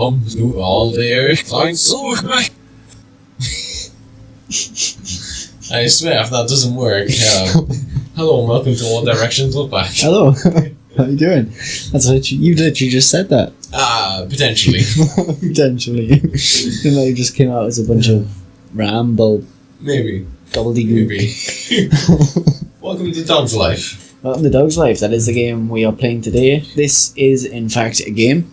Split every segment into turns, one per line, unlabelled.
Kom nu aldrig såg mig. I swear if that doesn't work. Hello and welcome to All Directions Look Back.
Hello. How you doing? That's literally, you literally just said that.
Potentially.
Potentially. It might have just came out as a bunch of ramble.
Maybe.
Gobbledygook.
Maybe. Welcome to Dog's Life.
Welcome to Dog's Life. That is the game we are playing today. This is, in fact, a game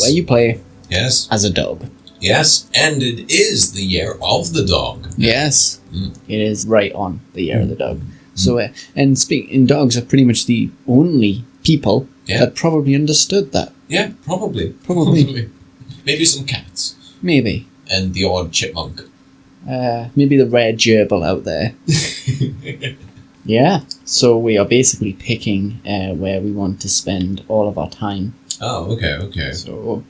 where you play as a dog.
Yes, and it is the year of the dog.
Yes. It is right on the year of the dog. So, and dogs are pretty much the only people that probably understood that.
Yeah, probably. Maybe some cats.
Maybe.
And the odd chipmunk.
Maybe the red gerbil out there. Yeah. So we are basically picking where we want to spend all of our time.
Oh, okay.
So,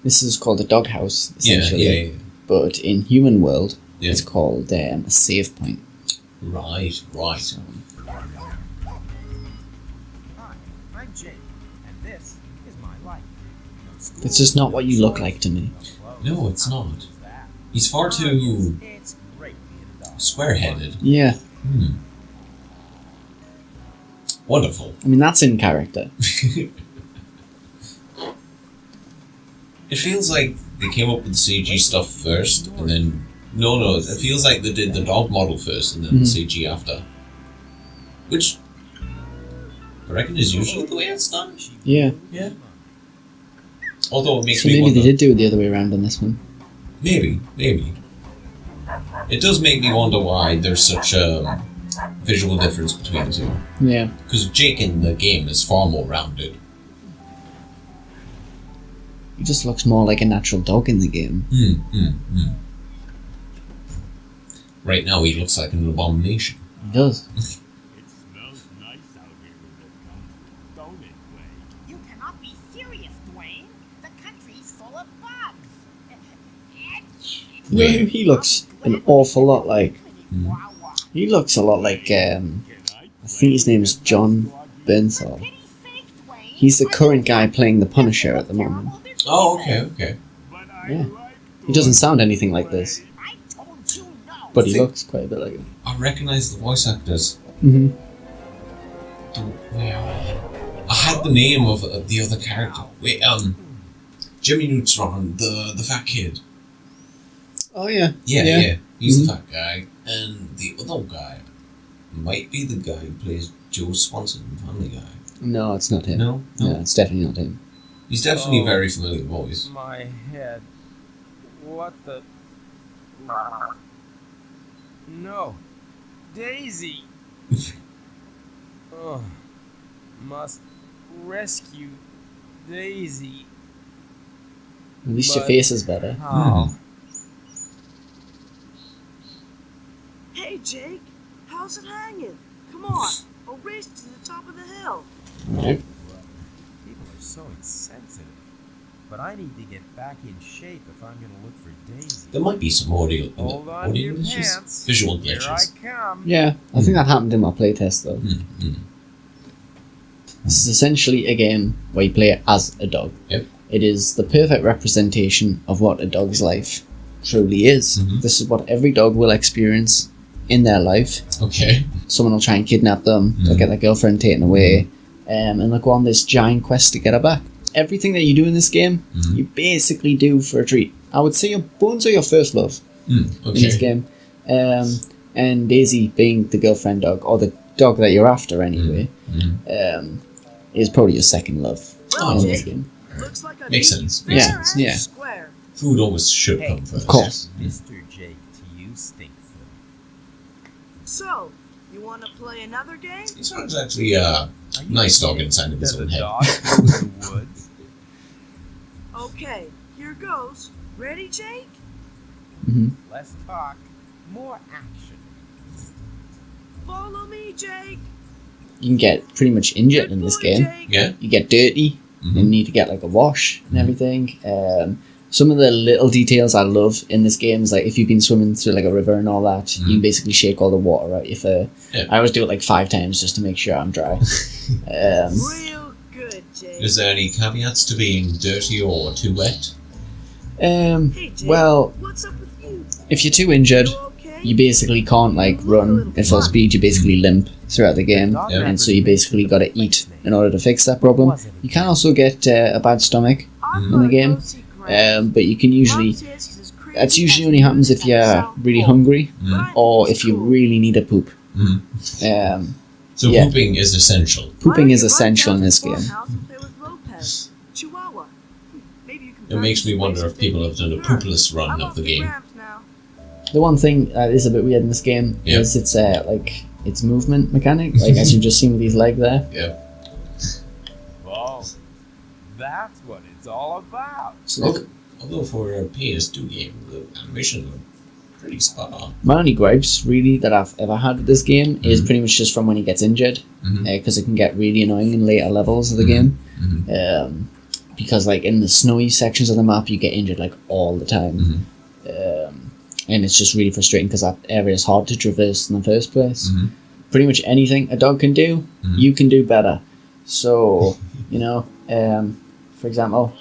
this is called a doghouse, essentially.
Yeah.
But in human world, it's called a save point.
Right.
So,
Hi, I'm Jake, and this is my life.
it's just not what you look like to me.
No, it's not. He's far too square-headed.
Yeah.
Wonderful.
I mean, that's in character.
It feels like they came up with the CG stuff first, and then... No, it feels like they did the dog model first, and then the CG after. Which, I reckon is usually the way it's done.
Yeah.
Although it makes
So
me
maybe
wonder...
they did do it the other way around on this one.
Maybe. It does make me wonder why there's such a visual difference between the two.
Yeah.
Because Jake in the game is far more rounded.
He just looks more like a natural dog in the game.
Right now he looks like an abomination.
He does.
It smells nice out here in the country, don't it, Dwayne?
You cannot be serious, Dwayne. The country's full of bugs.
Yeah, he looks an awful lot like... He looks a lot like, I think his name is John Bernthal. He's the current guy playing the Punisher at the moment.
Oh, okay.
Yeah. He doesn't sound anything like this. But he looks quite a bit like it.
I recognise the voice actors.
Mm-hmm.
I had the name of the other character. Wait, Jimmy Neutron, the fat kid.
Oh, yeah.
Yeah. He's the fat guy. And the other guy might be the guy who plays Joe Swanson in Family Guy.
No, it's not him.
No,
it's definitely not him.
He's definitely a very familiar voice.
My head. What the... No. Daisy! Must rescue Daisy.
At least your face is better.
How?
Hey, Jake, how's it hanging? Come on, I'll race to the top of the hill.
Right.
People are so insensitive. But I need to get back in shape if I'm going to look for Daisy.
There might be some audio
Hold on to your
glitches.
pants.
Visual
Here
glitches.
I come.
Yeah, I think that happened in my playtest, though. This is essentially a game where you play as a dog.
Yep.
It is the perfect representation of what a dog's life truly is. This is what every dog will experience in their life.
Okay.
Someone will try and kidnap them, they'll get their girlfriend taken away, and they'll go on this giant quest to get her back. Everything that you do in this game, you basically do for a treat. I would say your bones are your first love in this game. And Daisy being the girlfriend dog, or the dog that you're after anyway, is probably your second love in this game.
Looks like a
Makes
neat
sense.
fair
Yeah,
and
yeah.
square.
Food always should come first.
Of course.
Mr. Jake, to you, stink food.
So, you want to play another game?
He sounds actually a nice dog inside of his
Does
own
a
head.
dog go in the woods?
Okay, here goes. Ready, Jake?
Less talk, more action.
Follow me, Jake.
You can get pretty much injured in this
Good boy,
game.
Jake.
Yeah?
You get dirty, and you need to get like a wash and everything. Some of the little details I love in this game is like if you've been swimming through like a river and all that, you can basically shake all the water out your fur.
Yeah.
I always do it like 5 times just to make sure I'm dry.
Real good, Jake.
Is there any caveats to being dirty or too wet?
Hey, Jake,
Well,
what's up with you?
if you're too injured,
You okay?
you basically can't like run at full speed. You basically limp throughout the game,
Yeah.
and so you basically got to eat in order to fix that problem. You can also get a bad stomach,
I'm
in
gonna
the game,
go see Grant.
but you can usually.
Mom says he's as crazy
That's usually
as
only happens if you're
South
really
Pole.
hungry,
But I
or
think
if you
it's cool.
really need a poop.
Mm. So
Yeah.
pooping is essential.
Pooping
Why
is
don't you run
essential
down
in
to
this
the
game.
farmhouse and play with Lopez? Chihuahua. Maybe you can
It makes me
practice
wonder
ways
if people have done a
Sure.
poopless run
I'm
of
off
the
the
game.
ramp now.
The one thing that is a bit weird in this game
Yeah.
is its like its movement mechanic. Like as you just seen with his leg there.
Yeah.
Oh, that's what it's all about.
So
Although for a PS2 game, the animations are pretty spot on.
my only gripes really that I've ever had with this game is pretty much just from when he gets injured, because it can get really annoying in later levels of the game. Because like in the snowy sections of the map, you get injured like all the time, and it's just really frustrating because that area is hard to traverse in the first place. Pretty much anything a dog can do, you can do better. So you know, for example,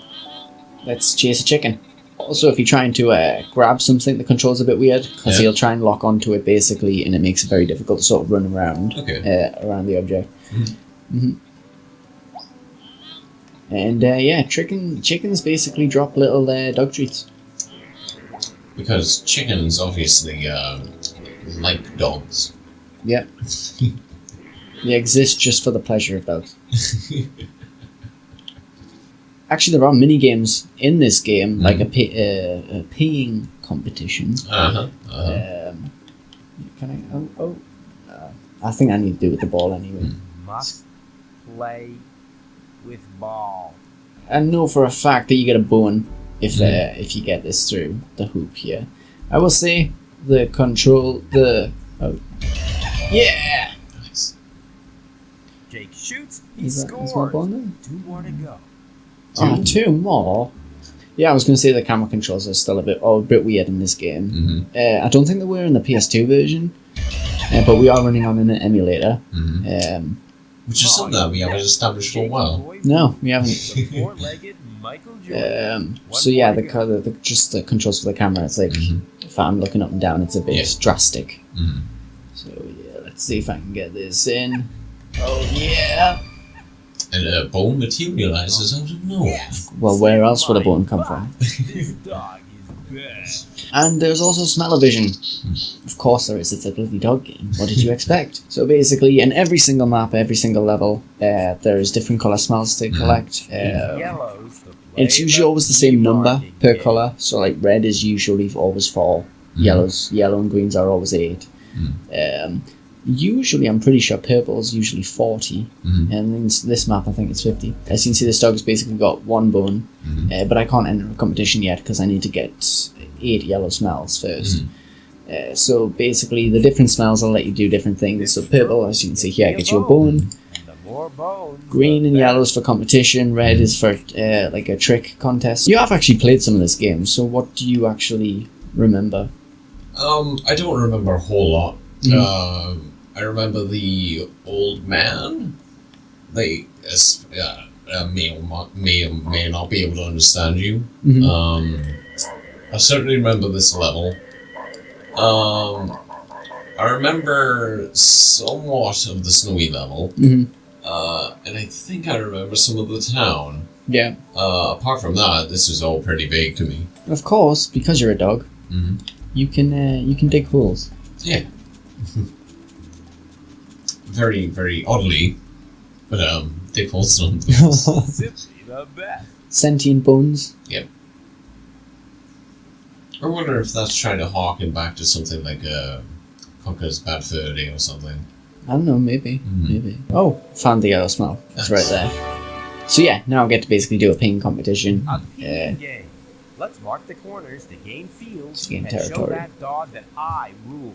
let's chase a chicken. Also, if you're trying to grab something, the control's a bit weird because he'll try and lock onto it basically, and it makes it very difficult to sort of run around around the object. And yeah, chickens basically drop little dog treats.
Because chickens obviously like dogs.
Yeah, they exist just for the pleasure of dogs. Actually, there are mini games in this game, like a peeing competition. Can I? I think I need to do with the ball anyway.
Must play with ball.
I know for a fact that you get a bone if you get this through the hoop here. I will say the control yeah.
Nice.
Jake shoots, he
Is my
scores.
ball there?
2 more to go.
Oh, 2 more. Yeah, I was going to say the camera controls are still a bit weird in this game. I don't think they were in the PS2 version, but we are running on an emulator.
Which is something that we haven't established for a while.
No, we haven't.
The four-legged Michael Jordan.
So yeah, just the controls for the camera. It's like if I'm looking up and down, it's a bit drastic. So yeah, let's see if I can get this in. Oh yeah.
And a bone materializes out of nowhere.
Well, where else would a bone come from?
This dog is bad.
And there's also smell-o-vision. Of course there is, it's a bloody dog game. What did you expect? So basically, in every single map, every single level, there's different colour smells to collect.
Yellows, the
It's usually always the same number per colour. So like red is usually always 4. Yellow and greens are always 8. Usually, I'm pretty sure purple is usually 40, and in this map I think it's 50. As you can see, this dog has basically got 1 bone, but I can't enter a competition yet because I need to get 8 yellow smells first. So basically, the different smells will let you do different things. So purple, as you can see here, gets you a bone.
And the more bones,
Green
the
and
better.
yellow is for competition. Red is for like a trick contest. You have actually played some of this game, so what do you actually remember?
I don't remember a whole lot. I remember the old man. They may not be able to understand you. I certainly remember this level. I remember somewhat of the snowy level, and I think I remember some of the town.
Yeah.
Apart from that, this is all pretty vague to me.
Of course, because you're a dog, you can dig holes.
Yeah. Very, very oddly, but Dick Holston.
Simply the best.
Sentient bones.
Yep. I wonder if that's trying to harken back to something like Conker's Bad Fur Day or something.
I don't know, maybe. Oh, found the yellow smell. It's right there. So yeah, now I get to basically do a ping competition.
A ping game. Let's mark the corners to gain field
To gain
and show
territory.
that dog that I rule.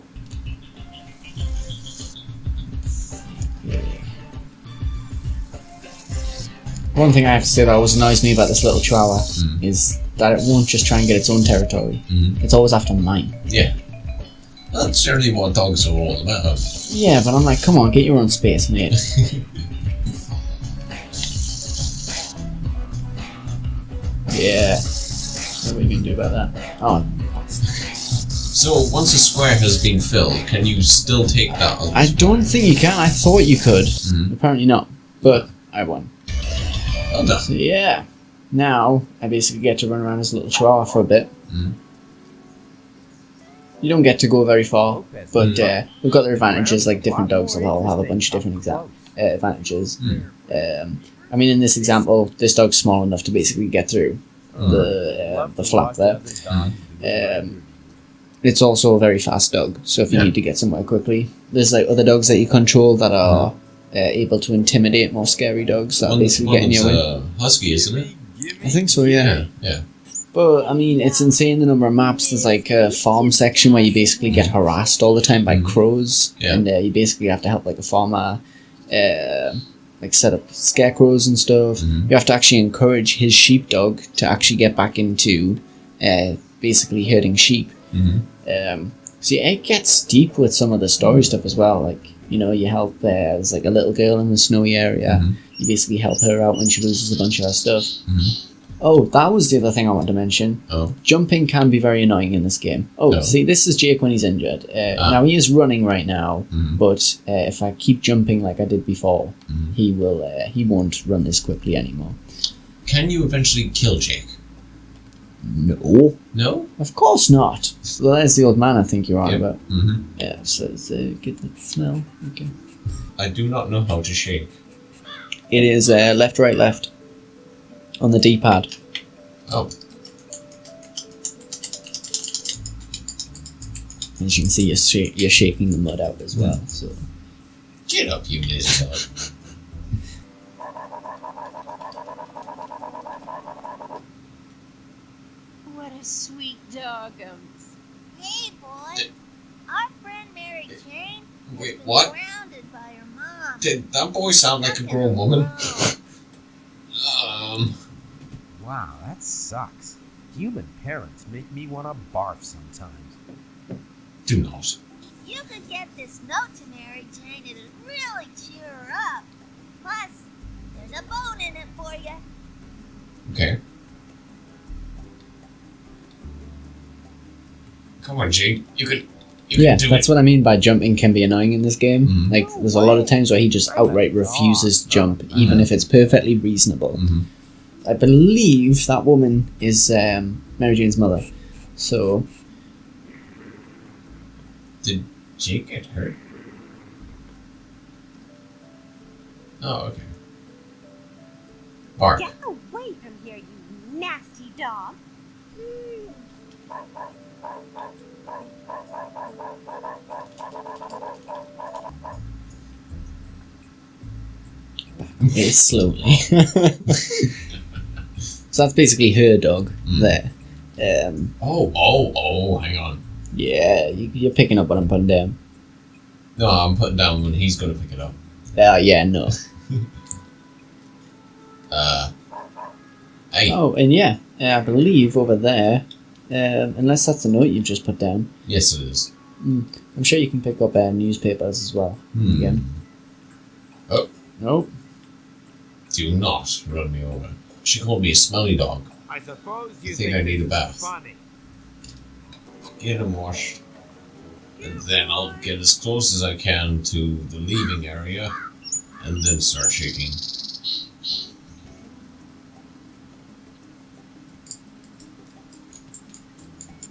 One thing I have to say that always annoys me about this little chihuahua is that it won't just try and get its own territory. It's always after mine.
Yeah. That's generally what dogs are all about.
Yeah, but I'm like, come on, get your own space, mate. Yeah. What are we going to do about that? Oh,
So once a square has been filled, can you still take that other
I don't think you can. I thought you could. Apparently not. But I won.
Well done.
So yeah. Now, I basically get to run around as a little chihuahua for a bit. You don't get to go very far, but we've got their advantages, like different dogs will all have a bunch of different advantages. I mean, in this example, this dog's small enough to basically get through the flap there. It's also a very fast dog, so if you need to get somewhere quickly. There's like other dogs that you control that are able to intimidate more scary dogs that are basically getting your way.
Husky, isn't it?
I think so, yeah. But, I mean, it's insane the number of maps. There's like a farm section where you basically get harassed all the time by crows. And you basically have to help like a farmer like set up scarecrows and stuff. You have to actually encourage his sheepdog to actually get back into basically herding sheep. So it gets deep with some of the story stuff as well. Like, you know, you help, there's like a little girl in the snowy area. You basically help her out when she loses a bunch of her stuff. Oh, that was the other thing I wanted to mention. Jumping can be very annoying in this game. See, this is Jake when he's injured. Now, he is running right now, but if I keep jumping like I did before, he won't run this quickly anymore.
Can you eventually kill Jake?
No.
No?
Of course not. So there's the old man I think you're on about. Yeah, so it's get the smell. Okay.
I do not know how to shake.
It is left, right, left. On the D-pad.
Oh.
As you can see, you're shaking the mud out as well. So.
Get up, you lazy dog.
What a sweet dogums.
Hey, boy. Our friend Mary Jane
Wait,
was
what?
grounded by her mom.
Did that boy sound like a grown woman?
Wow, that sucks. Human parents make me want to barf sometimes.
Do not.
You could get this note to Mary Jane. It'd really cheer her up. Plus, there's a bone in it for you.
Okay. Come on, Jake. You can do
that's
it.
what I mean by jumping can be annoying in this game. Like, there's a lot of times where he just outright refuses to jump, even if it's perfectly reasonable. I believe that woman is Mary Jane's mother. So...
Did Jake get hurt? Oh, okay. Bark.
Get away from here, you nasty dog.
Very slowly. So that's basically her dog there.
Hang on.
Yeah, you're picking up what I'm putting down.
No, I'm putting down when he's going to pick it up.
Yeah, no.
Hey.
Oh, and yeah, I believe over there, unless that's a note you've just put down.
Yes, it is.
I'm sure you can pick up newspapers as well. Again.
Oh.
Nope.
Do not run me over. She called me a smelly dog.
I suppose you
I think I need a bath.
funny.
Get him washed. And then I'll get as close as I can to the leaving area. And then start shaking.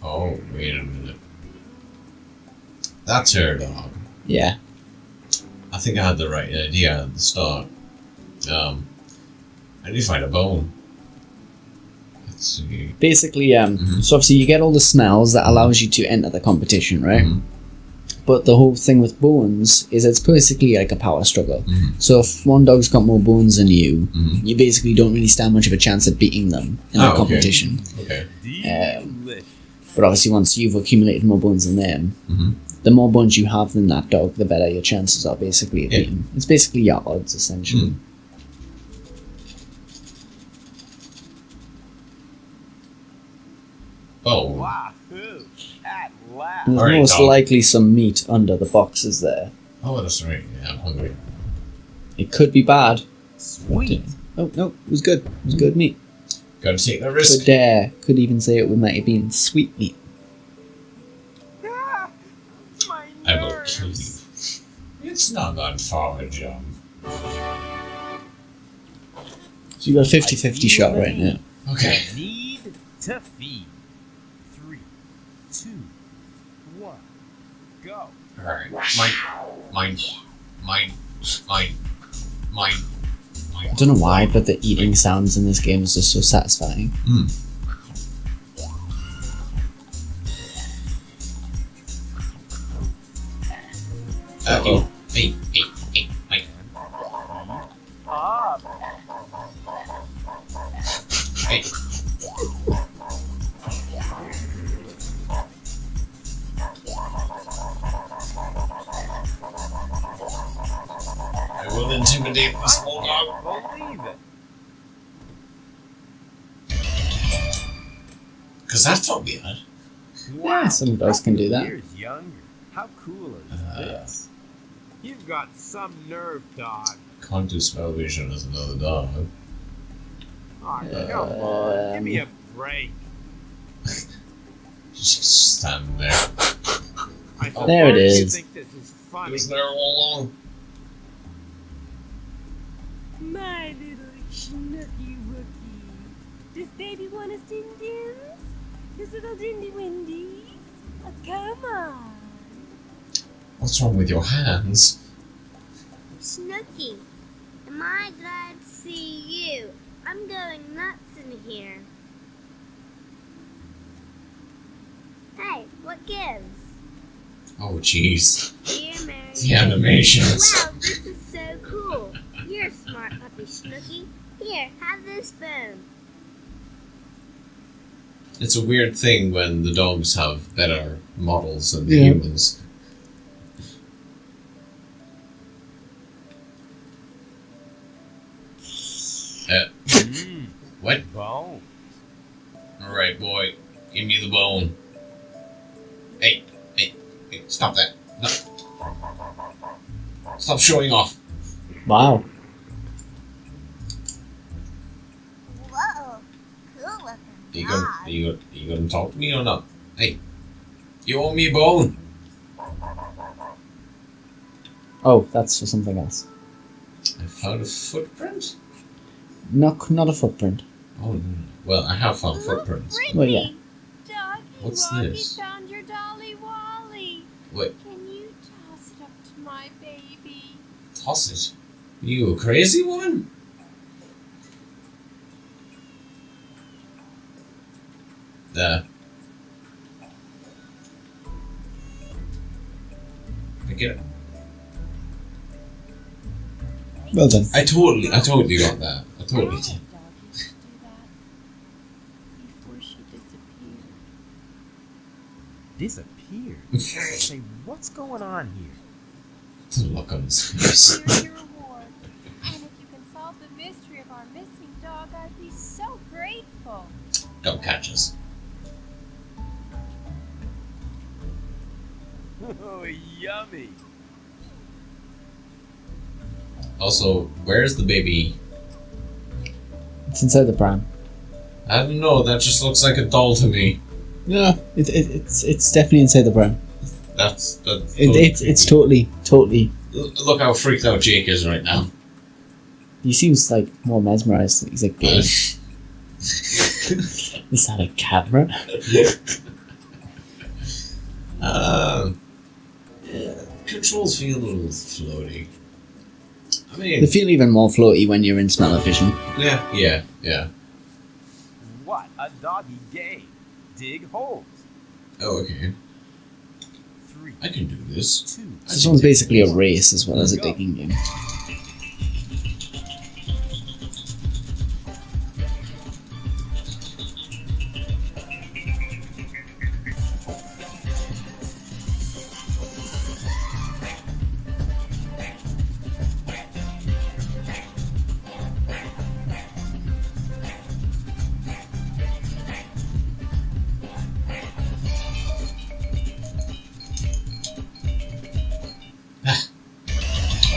Oh, wait a minute. That's her dog.
Yeah.
I think I had the right idea at the start. I need to find a bone. Let's see.
Basically, so obviously you get all the smells that allows you to enter the competition, right? But the whole thing with bones is it's basically like a power struggle. So if one dog's got more bones than you, you basically don't really stand much of a chance at beating them in that competition.
Okay.
But obviously once you've accumulated more bones than them, the more bones you have than that dog, the better your chances are basically of beating. It's basically your odds, essentially.
Oh.
Wahoo! At last.
There's
Alright,
most
dog.
likely some meat under the boxes there.
Oh, that's right. Yeah, I'm hungry.
It could be bad.
Sweet.
Oh, no, it was good. It was good meat.
Gotta take the risk.
Could even say it might have been sweet meat.
Ah, my
I will kill you.
nerves.
It's not that far a jump.
So you got a 50-50 shot right now.
Okay.
Need to feed. 3, 2, 1, go.
Alright. Mine.
I don't know why, but the eating sounds in this game is just so satisfying.
Uh-oh. Hey, mine.
Up.
Hey. I will intimidate this small dog.
Believe it.
Because that's not bad.
Yeah, some dogs can do that.
Years younger. How cool is this? You've got some nerve, dog.
Can't do smell vision as another dog.
Oh, come on. Give me a break.
Just stand there.
I
There it
suppose you
is.
think this is
It
funny.
was there all along.
My little schnooky wookie. Does baby want his din dins? His little dindy windies? Oh, come on.
What's wrong with your hands?
Snooky, am I glad to see you? I'm going nuts in here. Hey, what gives?
Oh, jeez.
Dear Mary.
The animations.
Wow, this is so cool. You're a smart puppy, Snooky. Here, have this spoon.
It's a weird thing when the dogs have better models than the
Yeah.
humans. What?
Bone.
Alright, boy. Give me the bone. Hey, stop that. No. Stop showing off.
Wow.
Whoa, cool looking
You
dog.
gonna talk to me or not? Hey, you owe me a bone.
Oh, that's for something else.
I found a footprint?
Not a footprint.
Oh, no. Well, I have found footprints.
Well, yeah.
Doggy
What's
Woggy
this?
found your dolly Wally.
Wait,
Can you toss it up to my baby?
toss it. You a crazy one? There. I get it.
Well done.
I totally got that. I totally did.
Doggy used to do that before she disappeared.
Disappeared? Say, what's going on here?
The look on his face.
Here's your reward. And if you can solve the mystery of our missing dog, I'd be so grateful.
Don't catch us.
Oh, yummy.
Also, where's the baby?
It's inside the pram.
I don't know, that just looks like a doll to me.
No, it's definitely inside the pram.
That's
It's totally.
Look how freaked out Jake is right now.
He seems like more mesmerized. He's like, "Gay." Is that a camera?
Yeah, controls feel a little floaty. I mean,
They feel even more floaty when you're in smell-o-vision.
yeah.
What a doggy game. Dig holes.
Oh, okay.
3,
I can do this.
2,
This one's basically a race as well as a digging game.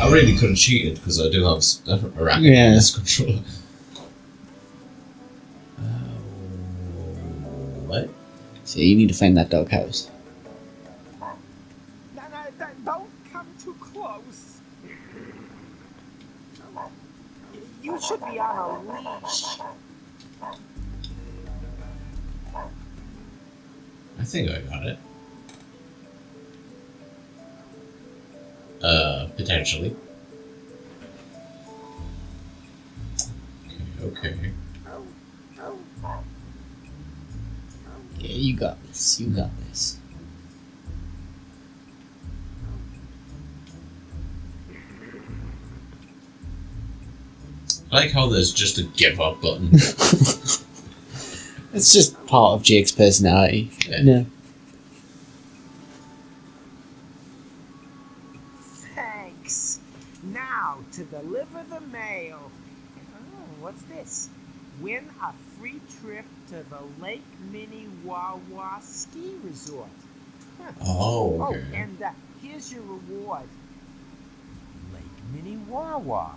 I really could have cheated because I do have a racket
Yeah.
in this controller. What?
So you need to find that doghouse.
No, don't come too close. You should be on a leash.
I think I got it. Potentially. Okay.
Yeah, you got this. You got this.
I like how there's just a give up button.
It's just part of Jake's personality.
Yeah.
No.
Thanks. Now to deliver the mail. Oh, what's this? Win a free trip to the Lake Minnewawa ski resort. Huh.
Oh,
Oh,
okay.
and here's your reward. Lake Minnewawa.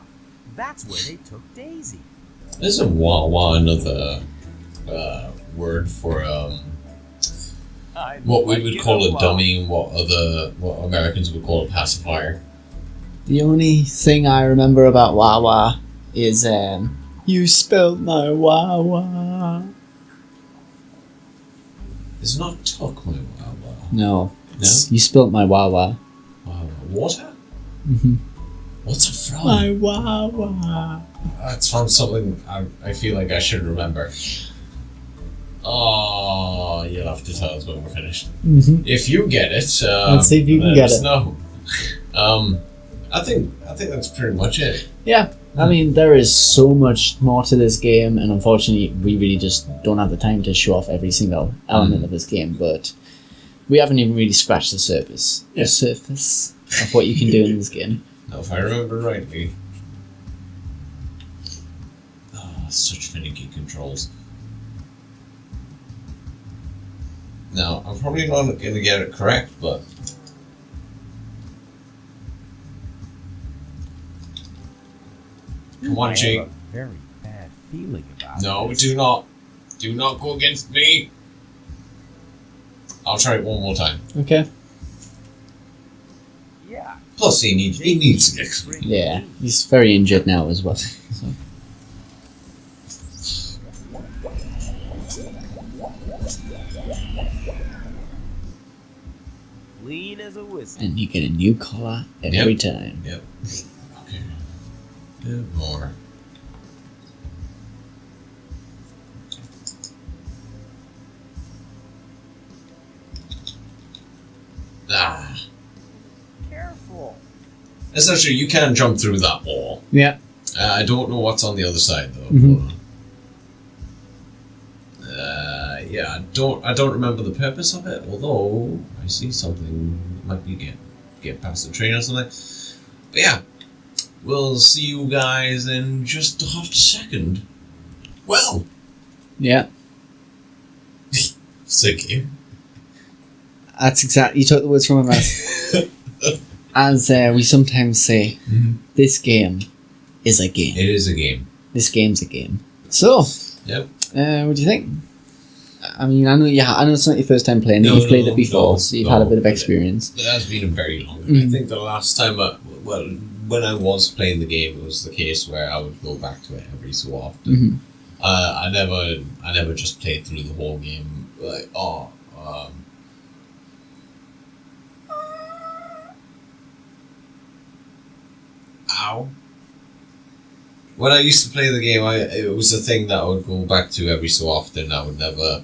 That's where they took Daisy.
Isn't Wawa another word for what we would call a dummy and what Americans would call a pacifier?
The only thing I remember about Wawa is you spilled my Wawa.
It's not took my Wawa.
No.
No?
You spilt my Wawa.
Wawa. Water?
Mm-hmm.
What's it from?
My Wawa.
It's from something I feel like I should remember. Oh, you'll have to tell us when we're finished.
Mm-hmm.
If you get it,
Let's see if you can
let
get
us
it.
know. I think that's pretty much it.
Yeah. I mean, there is so much more to this game, and unfortunately, we really just don't have the time to show off every single element of this game, but we haven't even really scratched the surface.
Yeah.
The surface of what you can do in this game.
Now, if I remember rightly. Oh, such finicky controls. Now, I'm probably not going to get it correct, but. Come on,
I
Jake.
have a very bad feeling about
No,
this.
do not. Do not go against me. I'll try it one more time.
Okay.
Yeah.
Plus, he needs to get clean.
Yeah, he's very injured now as well. So.
Lean as a whistle.
And you get a new collar every
Yep.
time.
Yep. Okay. A bit more. Ah.
Careful.
Essentially, you can't jump through that wall.
Yeah.
I don't know what's on the other side though.
Mhm.
Yeah, I don't remember the purpose of it. Although I see something might be get past the train or something. But yeah, we'll see you guys in just a half a second. Well,
Yeah.
sick you.
That's exactly. You took the words from my mouth. As we sometimes say, this game is a game.
It is a game.
This game's a game. So,
Yep.
what do you think? I mean, I know it's not your first time playing it. You've played it before, so you've had a bit of experience.
It has been a very long time. I think the last time, when I was playing the game, it was the case where I would go back to it every so often. I never just played through the whole game. Like, ow. When I used to play the game, it was a thing that I would go back to every so often. I would never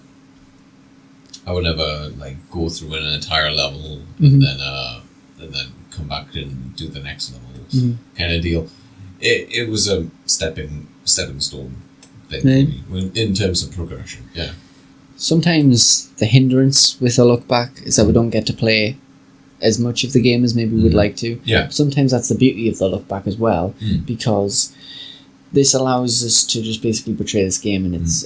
like go through an entire level and then come back and do the next level kind of deal. It was a stepping stone thing for me in terms of progression. Yeah.
Sometimes the hindrance with a look back is that we don't get to play as much of the game as maybe we'd like to.
Yeah.
Sometimes that's the beauty of the look back as well, because this allows us to just basically portray this game in its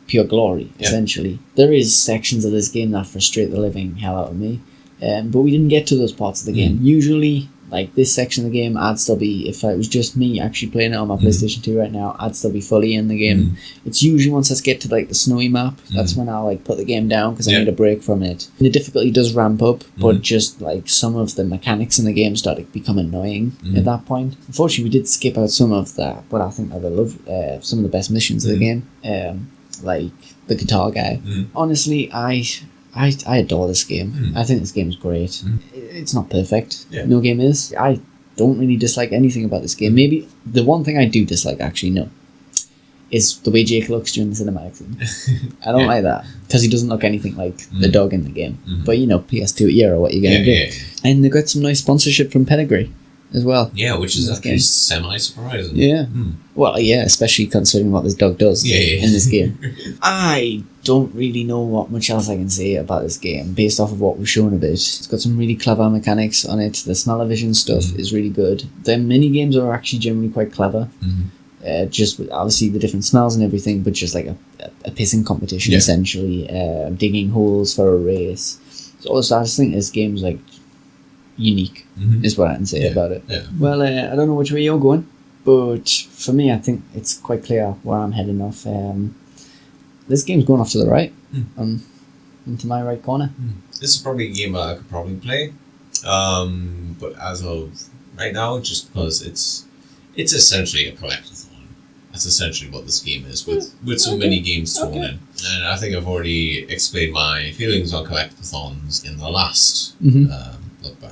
pure glory, essentially. There is sections of this game that frustrate the living hell out of me, but we didn't get to those parts of the game. Usually, like this section of the game, I'd still be, if it was just me actually playing it on my PlayStation 2 right now, I'd still be fully in the game. It's usually once I get to like the snowy map, that's when I'll like put the game down because I need a break from it. The difficulty does ramp up, but just like some of the mechanics in the game start to become annoying at that point. Unfortunately, we did skip out some of that, but I think I love some of the best missions of the game, like the guitar guy. Honestly, I adore this game. I think this game is great. It's not perfect. No game is. I don't really dislike anything about this game. Maybe the one thing I do dislike, actually, no, is the way Jake looks during the cinematic scene. I don't like that because he doesn't look anything like the dog in the game. But you know, PS2 era, what you gonna do? And they got some nice sponsorship from Pedigree as well.
Yeah, which is actually semi-surprising.
Yeah. Well, yeah, especially considering what this dog does in this game. I don't really know what much else I can say about this game based off of what we've shown of it. It's got some really clever mechanics on it. The smell-o-vision stuff is really good. The mini-games are actually generally quite clever. Just with obviously the different smells and everything, but just like a pissing competition essentially. Digging holes for a race. So I just think this game's like unique is what I can say about it. Well, I don't know which way you're going, but for me I think it's quite clear where I'm heading off. This game's going off to the right, into my right corner.
This is probably a game that I could probably play, but as of right now, just because it's essentially a collectathon. That's essentially what this game is, with some mini games thrown in. And I think I've already explained my feelings on collectathons in the last look back.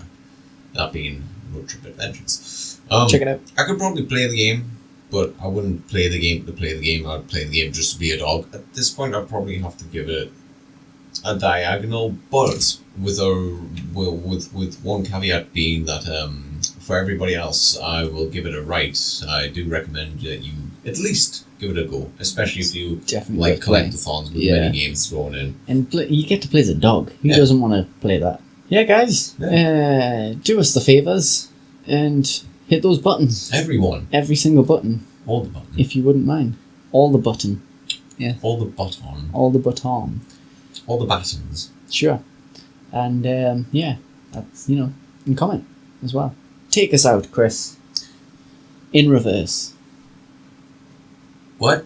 That being Road Trip Adventures.
Check it out.
I could probably play the game, but I wouldn't play the game to play the game. I'd play the game just to be a dog. At this point, I'd probably have to give it a diagonal, but with one caveat being that for everybody else, I will give it a right. I do recommend that you at least give it a go, especially if you like collectathons with many games thrown in. And
you get to play as a dog. Who doesn't want to play that? Yeah, guys, do us the favours and hit those buttons.
Everyone.
Every single button.
All the button.
If you wouldn't mind. All the button. Yeah.
All the button.
All the button.
All the buttons.
Sure. And, that's, and comment as well. Take us out, Chris. In reverse.
What?